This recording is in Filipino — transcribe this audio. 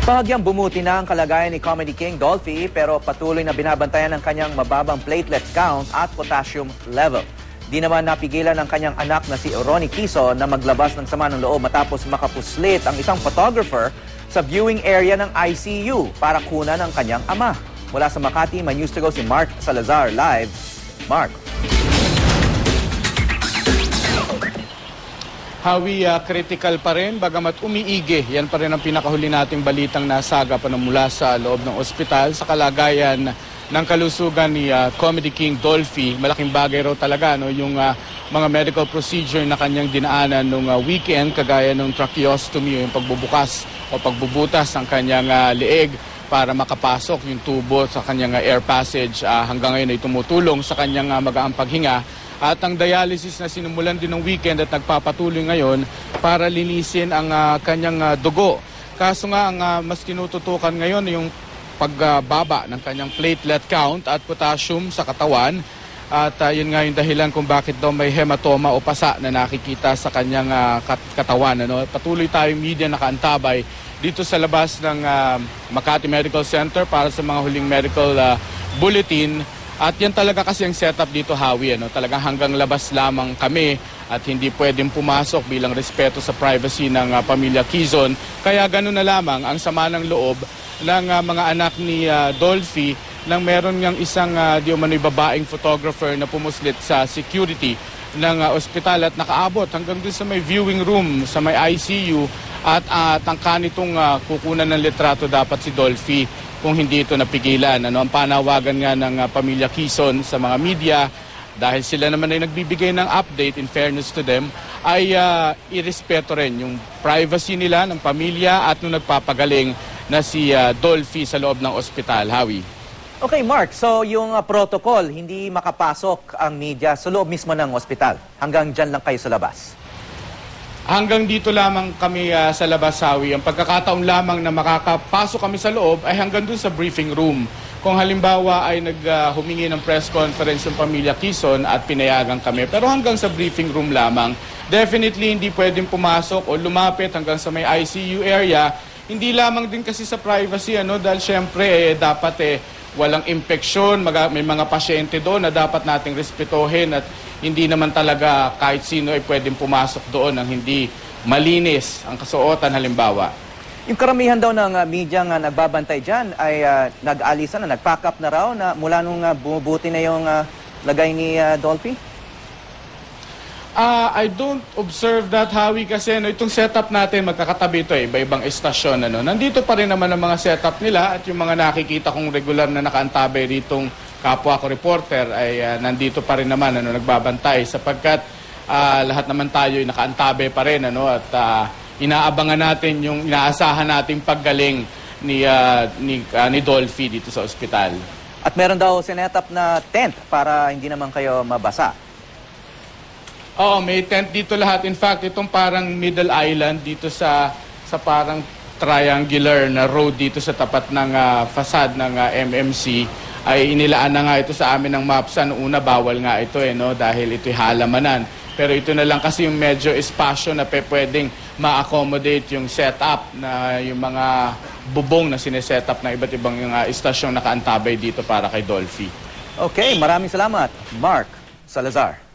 Bahagyang bumuti na ang kalagayan ni Comedy King Dolphy pero patuloy na binabantayan ang kanyang mababang platelet count at potassium level. Di naman napigilan ng kanyang anak na si Ronnie Quezon na maglabas ng sama ng loob matapos makapuslit ang isang photographer sa viewing area ng ICU para kunan ng kanyang ama. Mula sa Makati, may news to go si Mark Salazar live. Mark. Hawi, critical pa rin, bagamat umiigi. Yan pa rin ang pinakahuli nating balitang nasaga pa mula sa loob ng ospital sa kalagayan ng kalusugan ni Comedy King Dolphy. Malaking bagay raw talaga yung mga medical procedure na kanyang dinaanan nung weekend, kagaya ng tracheostomy, yung pagbubukas o pagbubutas ng kanyang leeg para makapasok yung tubo sa kanyang air passage. Hanggang ngayon ay tumutulong sa kanyang magaang paghinga. At ang dialysis na sinumulan din ng weekend at nagpapatuloy ngayon para linisin ang kanyang dugo. Kaso nga ang mas tinututukan ngayon yung pagbaba ng kanyang platelet count at potassium sa katawan. At yun nga yung dahilan kung bakit daw may hematoma o pasa na nakikita sa kanyang katawan. Patuloy tayong media nakaantabay dito sa labas ng Makati Medical Center para sa mga huling medical bulletin. At yan talaga kasi ang setup dito, Hawi. Talagang hanggang labas lamang kami at hindi pwedeng pumasok bilang respeto sa privacy ng pamilya Quezon. Kaya gano'n na lamang ang sama ng loob ng mga anak ni Dolphy nang meron niyang isang babaeng photographer na pumuslit sa security ng ospital at nakaabot hanggang dun sa may viewing room, sa may ICU at tangka nitong kukunan ng litrato dapat si Dolphy kung hindi ito napigilan. Ang panawagan nga ng pamilya Quezon sa mga media, dahil sila naman ay nagbibigay ng update, in fairness to them, ay irespeto rin yung privacy nila ng pamilya at nung nagpapagaling na si Dolphy sa loob ng ospital. Hawi. Okay, Mark. So yung protocol, hindi makapasok ang media sa loob mismo ng ospital. Hanggang dyan lang kayo sa labas. Hanggang dito lamang kami sa labas, Hawi. Ang pagkakataon lamang na makakapasok kami sa loob ay hanggang dun sa briefing room. Kung halimbawa ay humingi ng press conference ng pamilya Quezon at pinayagan kami. Pero hanggang sa briefing room lamang, definitely hindi pwedeng pumasok o lumapit hanggang sa may ICU area. Hindi lamang din kasi sa privacy, dahil syempre dapat walang impeksyon, may mga pasyente doon na dapat nating respetuhin at hindi naman talaga kahit sino ay pwedeng pumasok doon ng hindi malinis ang kasuotan halimbawa. Yung karamihan daw ng media nga nagbabantay dyan ay nag-alisan na, nag-pack up na raw na mula nung bumubuti na yung lagay ni Dolphy? I don't observe that, Hawi, kasi itong setup natin magkakatabi ito iba-ibang estasyon. Nandito pa rin naman ang mga setup nila at yung mga nakikita kong regular na nakaantabay ditong kapwa ko reporter ay nandito pa rin naman nagbabantay sapagkat lahat naman tayo ay nakaantabe pa rin at inaabangan natin yung inaasahan nating paggaling ni Dolphy dito sa ospital. At meron daw sinetup na tent para hindi naman kayo mabasa. Oo, may tent dito lahat. In fact, itong parang middle island dito sa parang triangular na road dito sa tapat ng facade ng MMC ay inilaan na nga ito sa amin ng MAPSA. Noong una, bawal nga ito dahil ito'y halamanan. Pero ito na lang kasi yung medyo espasyo na pwedeng ma-accommodate yung setup na yung mga bubong na sinesetup na iba't ibang yung istasyong nakaantabay dito para kay Dolphy. Okay, maraming salamat, Mark Salazar.